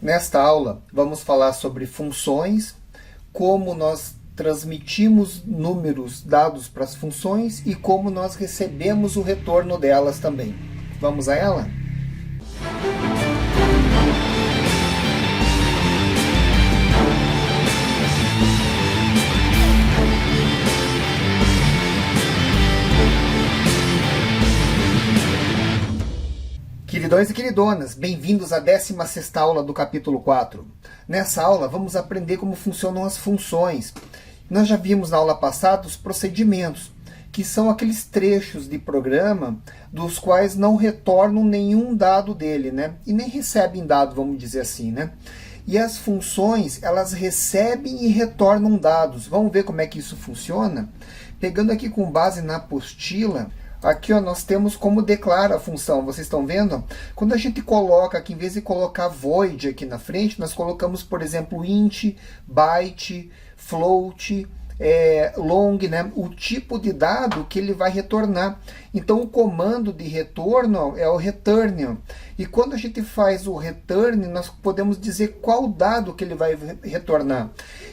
Nesta aula, vamos falar sobre funções, como nós transmitimos números dados para as funções e como nós recebemos o retorno delas também. Vamos a ela? Queridões e queridonas, bem-vindos à 16ª aula do capítulo 4. Nessa aula vamos aprender como funcionam as funções. Nós já vimos na aula passada os procedimentos, que são aqueles trechos de programa dos quais não retornam nenhum dado dele, né? E nem recebem dado, vamos dizer assim, né? E as funções, elas recebem e retornam dados. Vamos ver como é que isso funciona? Pegando aqui com base na apostila, aqui ó, nós temos como declara a função, vocês estão vendo? Quando a gente coloca aqui, em vez de colocar void aqui na frente, nós colocamos, por exemplo, int, byte, float, long, né? O tipo de dado que ele vai retornar. Então o comando de retorno é o return. E quando a gente faz o return, nós podemos dizer qual dado que ele vai retornar.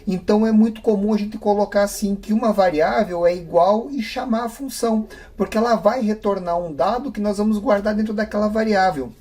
Então é muito comum a gente colocar assim que uma variável é igual e chamar a função, porque ela vai retornar um dado que nós vamos guardar dentro daquela variável.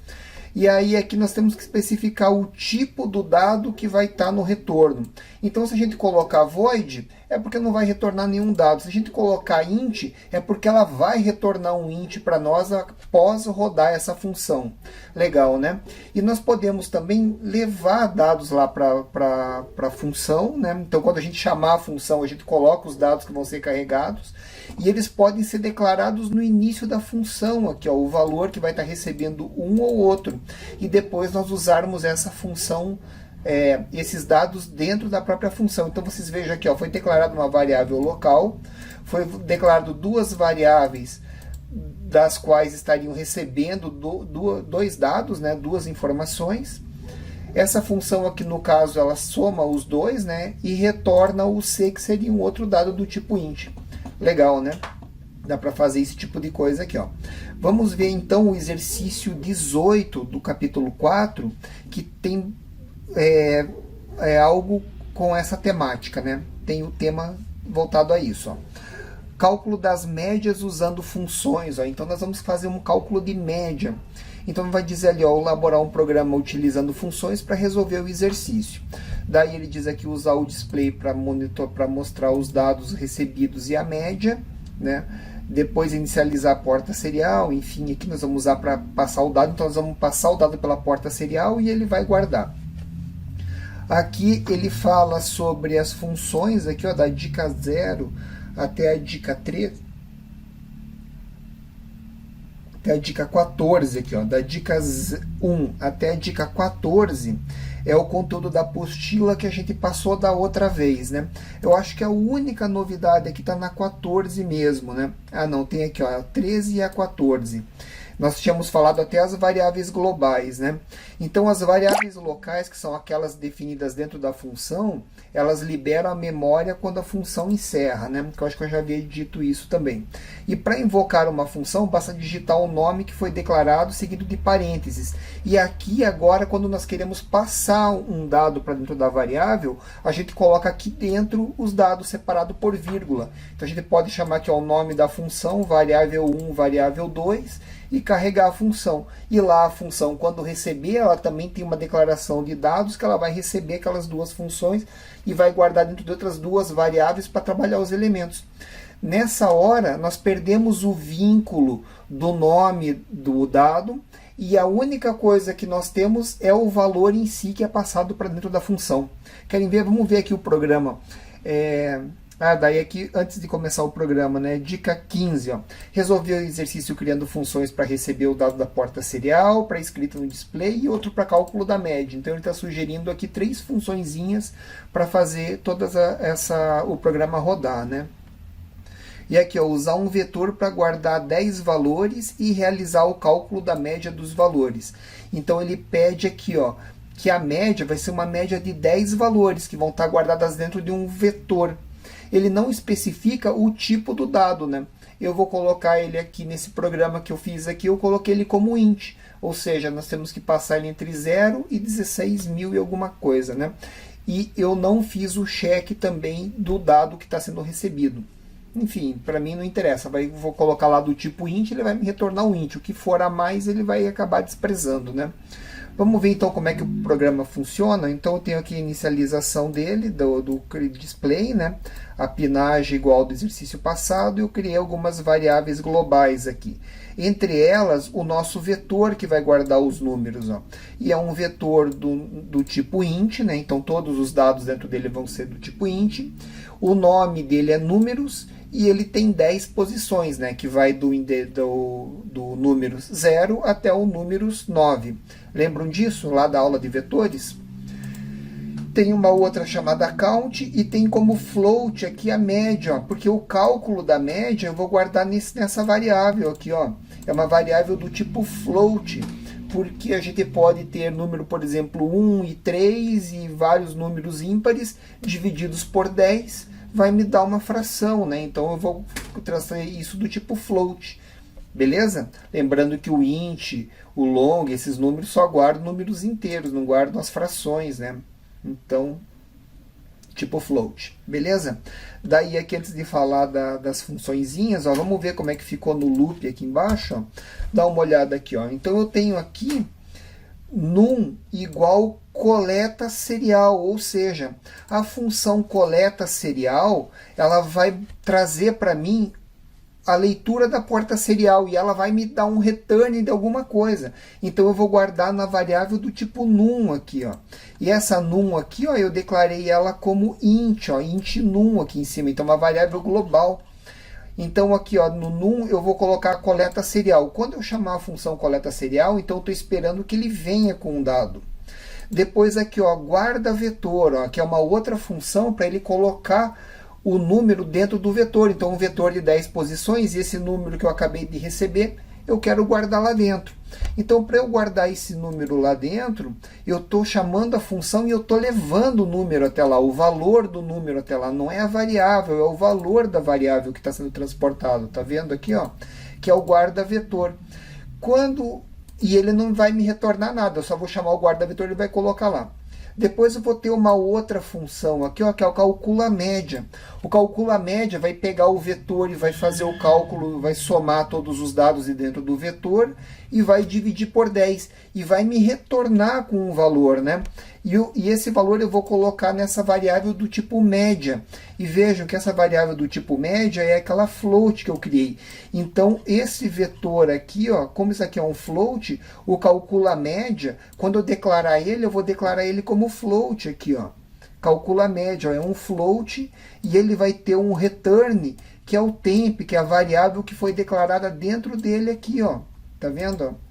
E aí aqui nós temos que especificar o tipo do dado que vai estar no retorno. Então se a gente colocar void, é porque não vai retornar nenhum dado. Se a gente colocar int, é porque ela vai retornar um int para nós após rodar essa função. Legal, né? E nós podemos também levar dados lá para a função, né? Então quando a gente chamar a função, a gente coloca os dados que vão ser carregados. E eles podem ser declarados no início da função, aqui ó, o valor que vai estar recebendo um ou outro. E depois nós usarmos essa função, esses dados dentro da própria função. Então vocês vejam aqui, ó, foi declarada uma variável local, foi declarado duas variáveis das quais estariam recebendo dois dados, né, duas informações. Essa função aqui, no caso, ela soma os dois, né, e retorna o C, que seria um outro dado do tipo int. Legal, né? Dá para fazer esse tipo de coisa aqui, ó. Vamos ver então o exercício 18 do capítulo 4, que tem algo com essa temática, né? Tem o tema voltado a isso, ó. Cálculo das médias usando funções, ó. Então nós vamos fazer um cálculo de média. Então vai dizer ali, ó, elaborar um programa utilizando funções para resolver o exercício. Daí ele diz aqui usar o display para mostrar os dados recebidos e a média, né? Depois inicializar a porta serial, enfim, aqui nós vamos usar para passar o dado, então nós vamos passar o dado pela porta serial e ele vai guardar. Aqui ele fala sobre as funções, aqui ó, da dica 0 até a dica 3, até a dica 14 aqui, ó, da dica 1 até a dica 14 é o conteúdo da apostila que a gente passou da outra vez, né? Eu acho que a única novidade aqui está na 14 mesmo, né? Ah, não, tem aqui, ó, a 13 e a 14. Nós tínhamos falado até as variáveis globais, né? Então, as variáveis locais, que são aquelas definidas dentro da função, elas liberam a memória quando a função encerra, né? Que eu acho que eu já havia dito isso também. E para invocar uma função, basta digitar o nome que foi declarado, seguido de parênteses. E aqui, agora, quando nós queremos passar um dado para dentro da variável, a gente coloca aqui dentro os dados separados por vírgula. Então, a gente pode chamar aqui ó, o nome da função, variável 1, variável 2, e carregar a função. E lá a função, quando receber, ela também tem uma declaração de dados que ela vai receber aquelas duas funções e vai guardar dentro de outras duas variáveis para trabalhar os elementos. Nessa hora, nós perdemos o vínculo do nome do dado e a única coisa que nós temos é o valor em si que é passado para dentro da função. Querem ver? Vamos ver aqui o programa. Daí aqui, antes de começar o programa, né? Dica 15, ó. Resolver o exercício criando funções para receber o dado da porta serial, para escrita no display e outro para cálculo da média. Então ele está sugerindo aqui 3 funçõezinhas para fazer o programa rodar, né? E aqui, ó, usar um vetor para guardar 10 valores e realizar o cálculo da média dos valores. Então ele pede aqui, ó, que a média vai ser uma média de 10 valores que vão estar guardadas dentro de um vetor. Ele não especifica o tipo do dado, né? eu vou colocar ele aqui nesse programa que eu fiz aqui, eu coloquei ele como int, ou seja, nós temos que passar ele entre 0 e 16.000 e alguma coisa, né? E eu não fiz o cheque também do dado que está sendo recebido. Enfim, para mim não interessa, vou colocar lá do tipo int, ele vai me retornar um int, o que for a mais ele vai acabar desprezando, né? Vamos ver então como é que o programa funciona. Então eu tenho aqui a inicialização dele, do display, né? A pinagem igual do exercício passado, e eu criei algumas variáveis globais aqui. Entre elas, o nosso vetor que vai guardar os números. Ó. E é um vetor do tipo int, né? Então todos os dados dentro dele vão ser do tipo int. O nome dele é números, e ele tem 10 posições, né, que vai do números 0 até o números 9. Lembram disso, lá da aula de vetores? Tem uma outra chamada count, e tem como float aqui a média, ó, porque o cálculo da média eu vou guardar nessa variável aqui. Ó. É uma variável do tipo float, porque a gente pode ter número, por exemplo, 1 e 3 e vários números ímpares divididos por 10, vai me dar uma fração, né? Então eu vou transferir isso do tipo float, beleza? Lembrando que o int, o long, esses números só guardam números inteiros, não guardam as frações, né? Então, tipo float, beleza? Daí aqui, antes de falar das funçõezinhas, ó, vamos ver como é que ficou no loop aqui embaixo, ó. Dá uma olhada aqui, ó. Então eu tenho aqui num igual coleta serial, ou seja, a função coleta serial, ela vai trazer para mim a leitura da porta serial e ela vai me dar um return de alguma coisa. Então eu vou guardar na variável do tipo num aqui, ó. E essa num aqui, ó, eu declarei ela como int, ó, int num aqui em cima, então uma variável global. Então aqui, ó, no num eu vou colocar a coleta serial. Quando eu chamar a função coleta serial, então eu estou esperando que ele venha com um dado. Depois aqui, ó, guarda vetor, ó, que é uma outra função para ele colocar o número dentro do vetor. Então um vetor de 10 posições, e esse número que eu acabei de receber, eu quero guardar lá dentro. Então, para eu guardar esse número lá dentro, eu estou chamando a função e eu estou levando o número até lá, o valor do número até lá. Não é a variável, é o valor da variável que está sendo transportado. Está vendo aqui, ó? Que é o guarda-vetor. E ele não vai me retornar nada, eu só vou chamar o guarda-vetor e ele vai colocar lá. Depois eu vou ter uma outra função aqui, ó, que é o calcula-média. O calcula-média vai pegar o vetor e vai fazer o cálculo, vai somar todos os dados de dentro do vetor e vai dividir por 10. E vai me retornar com um valor, né? E esse valor eu vou colocar nessa variável do tipo média. E vejam que essa variável do tipo média é aquela float que eu criei. Então, esse vetor aqui, ó, como isso aqui é um float, o calcula média, quando eu declarar ele, eu vou declarar ele como float aqui, ó. Calcula média, ó, é um float, e ele vai ter um return, que é o temp, que é a variável que foi declarada dentro dele aqui, ó. Tá vendo, ó?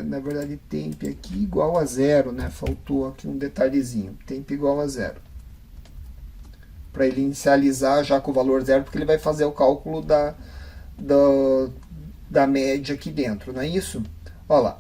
Na verdade, temp aqui igual a 0, né? Faltou aqui um detalhezinho. Temp igual a 0. Para ele inicializar já com o valor 0, porque ele vai fazer o cálculo da média aqui dentro, não é isso? Olha lá.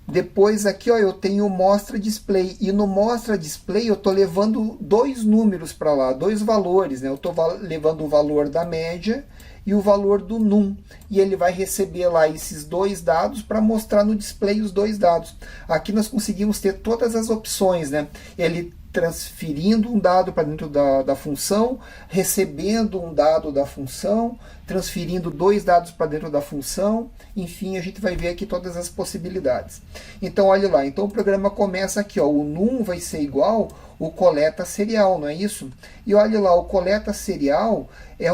Depois aqui, ó, eu tenho mostra display. E no mostra display eu estou levando dois números para lá, dois valores, né? Eu estou levando o valor da média e o valor do num. E ele vai receber lá esses dois dados para mostrar no display os dois dados. Aqui nós conseguimos ter todas as opções, né? Ele transferindo um dado para dentro da função, recebendo um dado da função, transferindo dois dados para dentro da função, enfim, a gente vai ver aqui todas as possibilidades. Então, olha lá, então o programa começa aqui, ó, o num vai ser igual o coleta serial, não é isso? E olha lá, o coleta serial é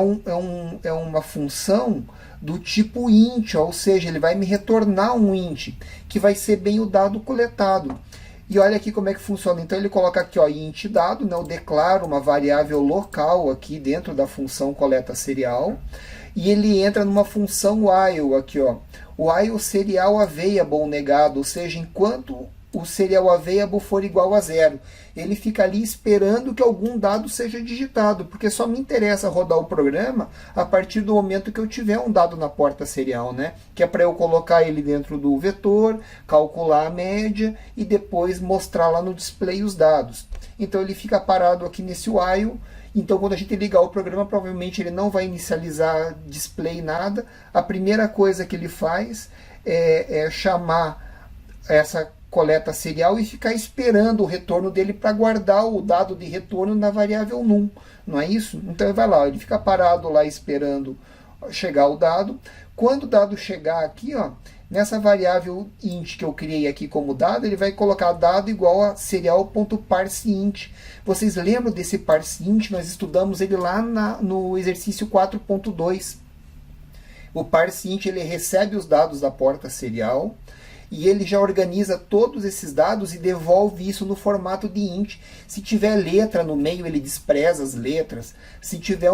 uma função do tipo int, ó, ou seja, ele vai me retornar um int, que vai ser bem o dado coletado. E olha aqui como é que funciona. Então ele coloca aqui, ó, int dado, né? Eu declaro uma variável local aqui dentro da função coleta serial. E ele entra numa função while aqui, ó. While serial available negado, ou seja, enquanto o serial available for igual a 0. Ele fica ali esperando que algum dado seja digitado, porque só me interessa rodar o programa a partir do momento que eu tiver um dado na porta serial, né? Que é para eu colocar ele dentro do vetor, calcular a média e depois mostrar lá no display os dados. Então ele fica parado aqui nesse while Então, quando a gente ligar o programa, provavelmente ele não vai inicializar display nada. A primeira coisa que ele faz é chamar essa coleta serial e ficar esperando o retorno dele para guardar o dado de retorno na variável num, não é isso? Então ele vai lá, ele fica parado lá esperando chegar o dado. Quando o dado chegar aqui, ó, nessa variável int que eu criei aqui como dado, ele vai colocar dado igual a serial.parseInt. Vocês lembram desse parseInt? Nós estudamos ele lá no exercício 4.2. O parseInt ele recebe os dados da porta serial e ele já organiza todos esses dados e devolve isso no formato de int. Se tiver letra no meio, ele despreza as letras. Se tiver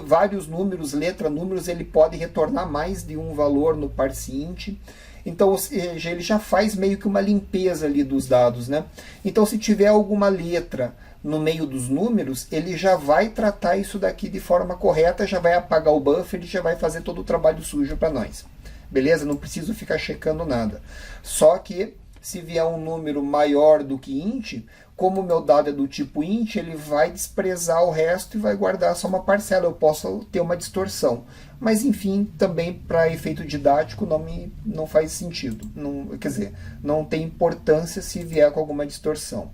vários números, números, ele pode retornar mais de um valor no parseInt. Então, ele já faz meio que uma limpeza ali dos dados, né? Então, se tiver alguma letra no meio dos números, ele já vai tratar isso daqui de forma correta, já vai apagar o buffer e já vai fazer todo o trabalho sujo para nós. Beleza? Não preciso ficar checando nada. Só que, se vier um número maior do que int, como o meu dado é do tipo int, ele vai desprezar o resto e vai guardar só uma parcela. Eu posso ter uma distorção. Mas, enfim, também para efeito didático não faz sentido. Quer dizer, não tem importância se vier com alguma distorção.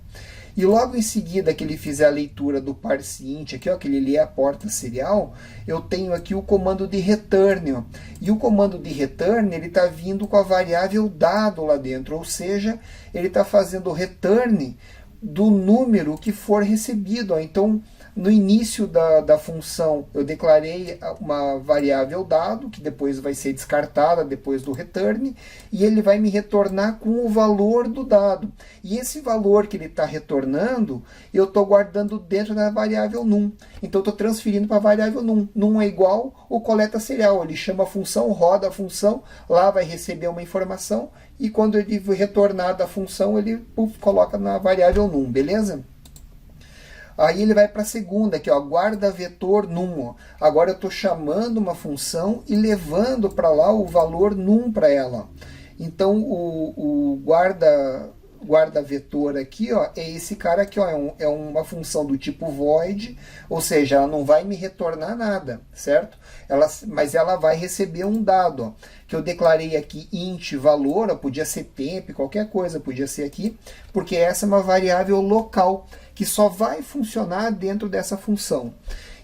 E logo em seguida que ele fizer a leitura do parseInt, aqui, ó, que ele lê a porta serial, eu tenho aqui o comando de return. Ó. E o comando de return está vindo com a variável dado lá dentro, ou seja, ele está fazendo o return do número que for recebido. Ó. Então, no início da função, eu declarei uma variável dado, que depois vai ser descartada depois do return, e ele vai me retornar com o valor do dado. E esse valor que ele está retornando, eu estou guardando dentro da variável num. Então, eu estou transferindo para a variável num. Num é igual o coleta serial. Ele chama a função, roda a função, lá vai receber uma informação, e quando ele retornar da função, ele coloca na variável num, beleza? Aí ele vai para a segunda, aqui, ó, guarda vetor num. Ó. Agora eu estou chamando uma função e levando para lá o valor num para ela. Então, o guarda vetor aqui, ó, é esse cara aqui, ó, é uma função do tipo void, ou seja, ela não vai me retornar nada, certo? Mas ela vai receber um dado, ó, que eu declarei aqui int valor, ó, podia ser temp, qualquer coisa podia ser aqui, porque essa é uma variável local, que só vai funcionar dentro dessa função.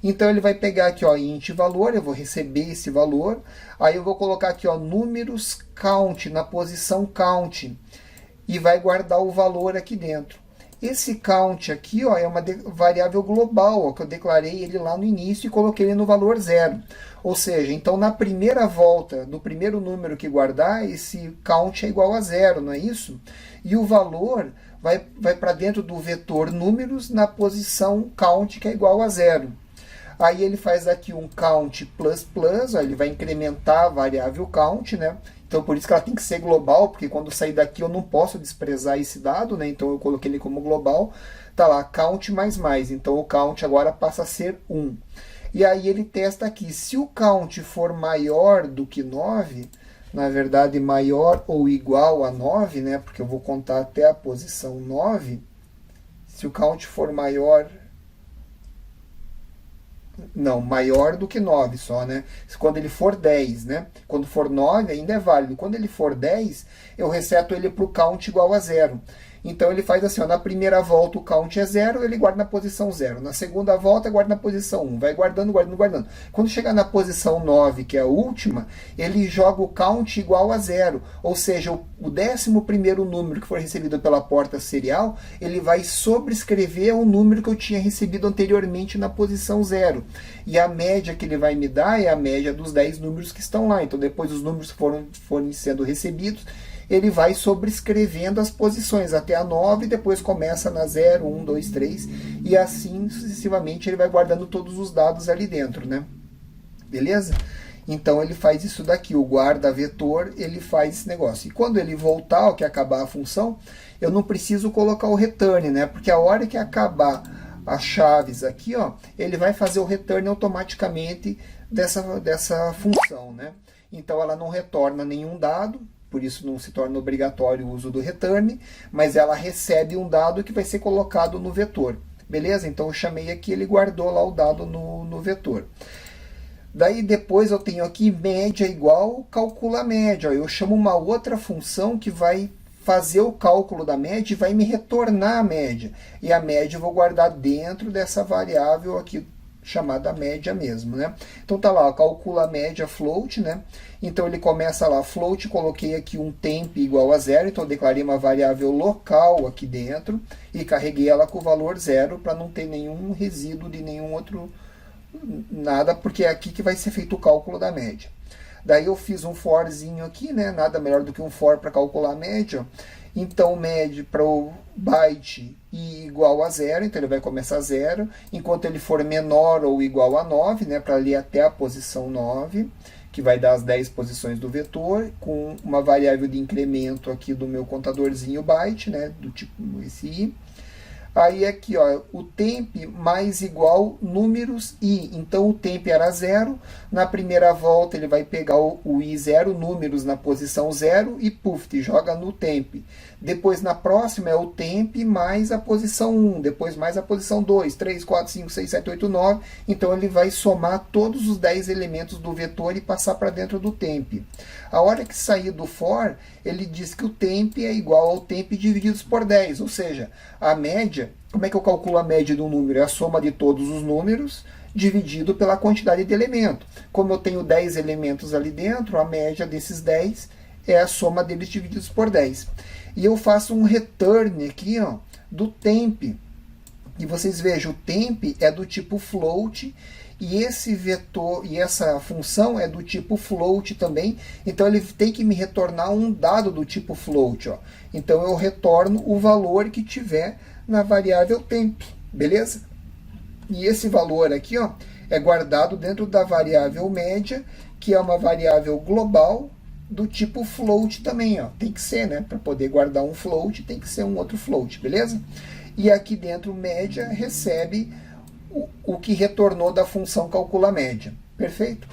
Então, ele vai pegar aqui, ó, int valor, eu vou receber esse valor, aí eu vou colocar aqui, ó, números count, na posição count, e vai guardar o valor aqui dentro. Esse count aqui, ó, é uma variável global, ó, que eu declarei ele lá no início e coloquei ele no valor 0. Ou seja, então na primeira volta, do primeiro número que guardar, esse count é igual a 0, não é isso? E o valor vai para dentro do vetor números na posição count, que é igual a 0. Aí ele faz aqui um count plus plus, ó, ele vai incrementar a variável count, né? Então, por isso que ela tem que ser global, porque quando sair daqui eu não posso desprezar esse dado, né? Então, eu coloquei ele como global. Tá lá, count mais mais. Então, o count agora passa a ser 1. E aí ele testa aqui. Se o count for maior do que 9, na verdade, maior ou igual a 9, né? Porque eu vou contar até a posição 9. Se o count for maior... Não, maior do que 9 só, né? Quando ele for 10, né? Quando for 9 ainda é válido. Quando ele for 10, eu reseto ele para o count igual a 0. Então ele faz assim, ó, na primeira volta o count é 0, ele guarda na posição 0. Na segunda volta, guarda na posição 1. Vai guardando, guardando, guardando. Quando chegar na posição 9, que é a última, ele joga o count igual a 0. Ou seja, o 11º número que for recebido pela porta serial, ele vai sobrescrever o número que eu tinha recebido anteriormente na posição 0. E a média que ele vai me dar é a média dos 10 números que estão lá. Então, depois os números que forem sendo recebidos, ele vai sobrescrevendo as posições até a 9, depois começa na 0, 1, 2, 3, e assim sucessivamente ele vai guardando todos os dados ali dentro, né? Beleza? Então ele faz isso daqui, o guarda vetor, ele faz esse negócio. E quando ele voltar, ó, que acabar a função, eu não preciso colocar o return, né? Porque a hora que acabar as chaves aqui, ó, ele vai fazer o return automaticamente dessa função, né? Então ela não retorna nenhum dado, por isso não se torna obrigatório o uso do return, mas ela recebe um dado que vai ser colocado no vetor. Beleza? Então eu chamei aqui, ele guardou lá o dado no vetor. Daí depois eu tenho aqui média igual calcula a média. Eu chamo uma outra função que vai fazer o cálculo da média e vai me retornar a média. E a média eu vou guardar dentro dessa variável aqui chamada média mesmo, né? Então tá lá, calcula a média float, né? Então ele começa lá, float, coloquei aqui um temp igual a 0, então eu declarei uma variável local aqui dentro e carreguei ela com o valor 0 para não ter nenhum resíduo de nenhum outro nada, porque é aqui que vai ser feito o cálculo da média. Daí eu fiz um forzinho aqui, né? Nada melhor do que um for para calcular a média. Então, média para o byte i igual a 0, então ele vai começar 0, enquanto ele for menor ou igual a 9, né? Para ler até a posição 9, que vai dar as 10 posições do vetor, com uma variável de incremento aqui do meu contadorzinho byte, né? Do tipo esse i. Aí aqui, ó, o temp mais igual números i. Então o temp era 0. Na primeira volta ele vai pegar o i0, números na posição 0 e puf, joga no temp. Depois na próxima é o temp mais a posição 1. Depois mais a posição 2, 3, 4, 5, 6, 7, 8, 9. Então ele vai somar todos os 10 elementos do vetor e passar para dentro do temp. A hora que sair do for, ele diz que o temp é igual ao temp divididos por 10. Ou seja, a média, como é que eu calculo a média de um número? É a soma de todos os números dividido pela quantidade de elementos. Como eu tenho 10 elementos ali dentro, a média desses 10 é a soma deles divididos por 10. E eu faço um return aqui, ó, do temp. E vocês vejam, o temp é do tipo float, e esse vetor e essa função é do tipo float também, então ele tem que me retornar um dado do tipo float, ó. Então eu retorno o valor que tiver na variável temp, beleza? E esse valor aqui, ó, é guardado dentro da variável média, que é uma variável global do tipo float também, ó. Tem que ser, né? Para poder guardar um float, tem que ser um outro float, beleza? E aqui dentro média recebe o que retornou da função calcula média. Perfeito?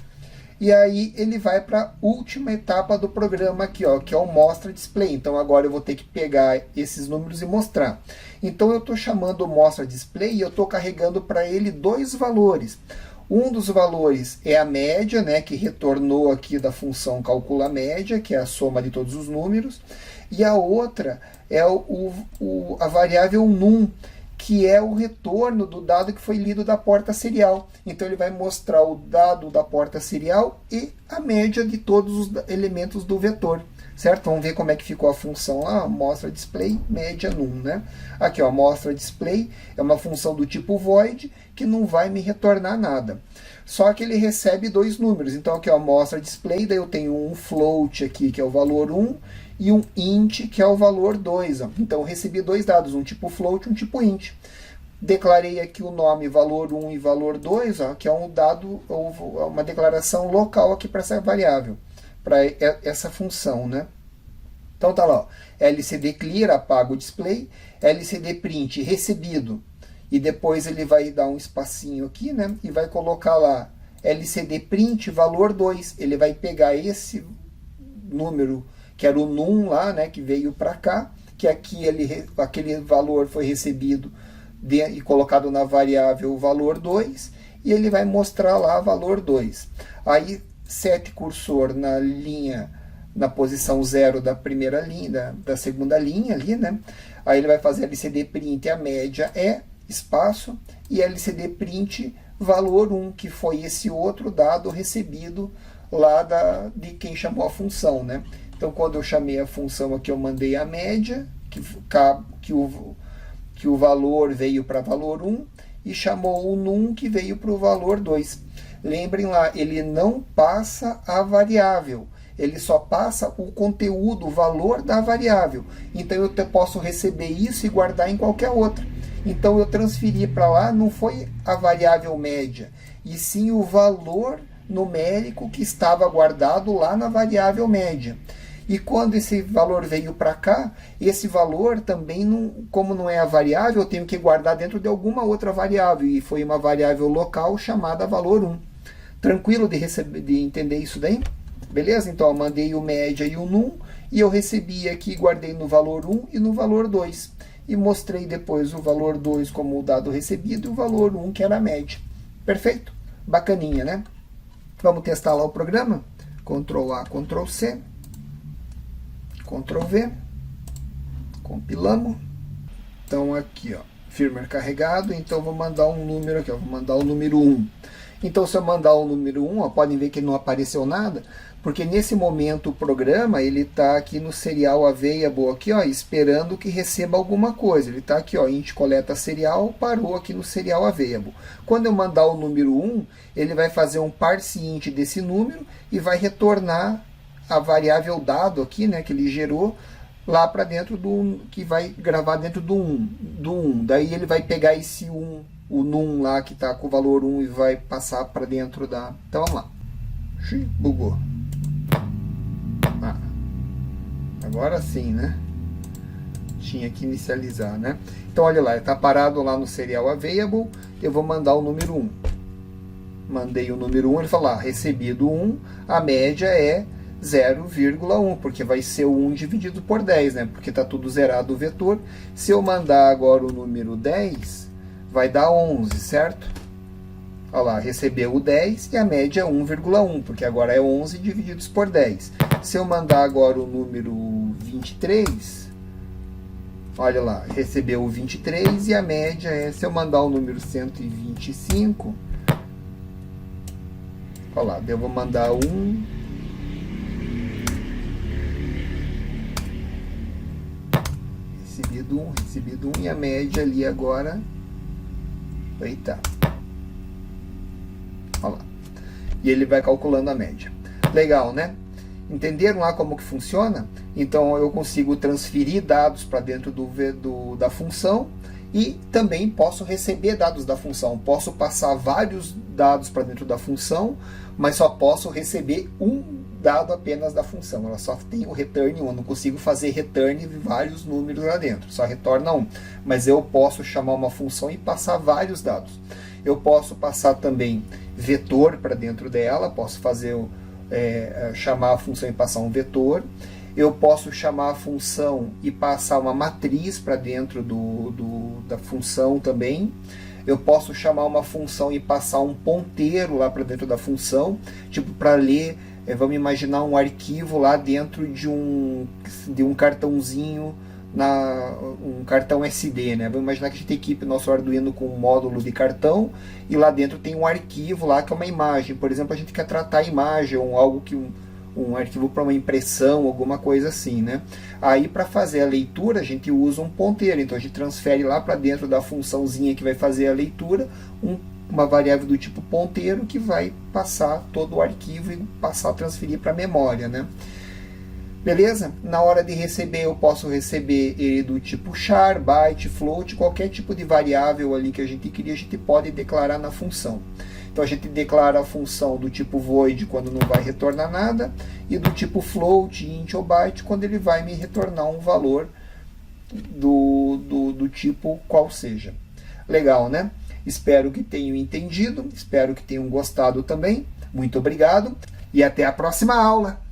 E aí ele vai para a última etapa do programa aqui, ó, que é o mostra display. Então agora eu vou ter que pegar esses números e mostrar. Então eu estou chamando o mostra display e eu estou carregando para ele dois valores. Um dos valores é a média, né, que retornou aqui da função calcula média, que é a soma de todos os números. E a outra é a variável num, que é o retorno do dado que foi lido da porta serial. Então ele vai mostrar o dado da porta serial e a média de todos os elementos do vetor. Certo? Vamos ver como é que ficou a função lá, mostra display, média num, né? Aqui, ó, mostra display é uma função do tipo void que não vai me retornar nada. Só que ele recebe dois números. Então aqui, ó, mostra display, daí eu tenho um float aqui, que é o valor 1, e um int, que é o valor 2. Ó. Então eu recebi dois dados, um tipo float e um tipo int. Declarei aqui o nome valor 1 e valor 2, ó, que é um dado, ou uma declaração local aqui para essa variável, para essa função, né? Então tá lá, ó, lcd clear, apaga o display, lcd print recebido, e depois ele vai dar um espacinho aqui, né? E vai colocar lá lcd print valor 2, ele vai pegar esse número que era o num lá, né, que veio para cá, que aqui aquele valor foi recebido e colocado na variável valor 2, e ele vai mostrar lá valor 2. Aí sete cursor na linha, na posição 0 da primeira linha, da segunda linha ali, né? Aí ele vai fazer lcd print a média espaço, e lcd print valor 1, que foi esse outro dado recebido lá de quem chamou a função, né? Então, quando eu chamei a função aqui, eu mandei a média, que o valor veio para valor 1, e chamou o num, que veio para o valor 2. Lembrem lá, ele não passa a variável, ele só passa o conteúdo, o valor da variável. Então, eu posso receber isso e guardar em qualquer outra. Então, eu transferi para lá, não foi a variável média, e sim o valor numérico que estava guardado lá na variável média. E quando esse valor veio para cá, esse valor também, como não é a variável, eu tenho que guardar dentro de alguma outra variável. E foi uma variável local chamada valor 1. Tranquilo de entender isso daí? Beleza? Então, eu mandei o média e o num, e eu recebi aqui, guardei no valor 1 e no valor 2. e mostrei depois o valor 2 como o dado recebido e o valor 1 que era a média. Perfeito? Bacaninha, né? Vamos testar lá o programa? Ctrl A, Ctrl C, Ctrl V, compilamos. Então aqui, ó, firmware carregado, então vou mandar um número aqui, ó, vou mandar o número 1. Então se eu mandar o número 1, ó, podem ver que não apareceu nada, porque nesse momento o programa, ele está aqui no serial available, aqui, ó, esperando que receba alguma coisa. Ele está aqui, ó, int coleta serial, parou aqui no serial available. Quando eu mandar o número 1, ele vai fazer um parse int desse número e vai retornar a variável dado aqui, né, que ele gerou, lá para dentro do que vai gravar dentro do 1. Daí ele vai pegar esse 1, o num lá que está com o valor 1 e vai passar para dentro da... Então vamos lá. Bugou. Agora sim, né? Tinha que inicializar, né? Então olha lá, está parado lá no serial available, eu vou mandar o número 1. Mandei o número 1, ele falou, recebido 1, a média é 0,1, porque vai ser o 1 dividido por 10, né? Porque está tudo zerado o vetor. Se eu mandar agora o número 10, vai dar 11, certo? Olha lá, recebeu o 10 e a média é 1,1, porque agora é 11 divididos por 10. Se eu mandar agora o número 23, olha lá, recebeu o 23 e a média é, se eu mandar o número 125, olha lá, eu vou mandar 1, recebido 1 e a média ali agora, eita, olha lá, e ele vai calculando a média. Legal, né? Entenderam lá como que funciona? Então eu consigo transferir dados para dentro da função e também posso receber dados da função. Posso passar vários dados para dentro da função, mas só posso receber um dado apenas da função. Ela só tem o return 1, eu não consigo fazer return de vários números lá dentro, só retorna 1. Mas eu posso chamar uma função e passar vários dados. Eu posso passar também vetor para dentro dela, posso fazer chamar a função e passar um vetor. Eu posso chamar a função e passar uma matriz para dentro da função também. Eu posso chamar uma função e passar um ponteiro lá para dentro da função, tipo para ler, vamos imaginar um arquivo lá dentro de um cartãozinho, um cartão SD, né? Vamos imaginar que a gente equipe nosso Arduino com um módulo de cartão e lá dentro tem um arquivo lá que é uma imagem. Por exemplo, a gente quer tratar a imagem ou algo que um arquivo para uma impressão, alguma coisa assim, né? Aí para fazer a leitura a gente usa um ponteiro, então a gente transfere lá para dentro da funçãozinha que vai fazer a leitura uma variável do tipo ponteiro que vai passar todo o arquivo e transferir para a memória, né? Beleza? Na hora de receber, eu posso receber ele do tipo char, byte, float, qualquer tipo de variável ali que a gente queria, a gente pode declarar na função. Então a gente declara a função do tipo void quando não vai retornar nada, e do tipo float, int ou byte quando ele vai me retornar um valor do tipo qual seja. Legal, né? Espero que tenham entendido, espero que tenham gostado também. Muito obrigado e até a próxima aula!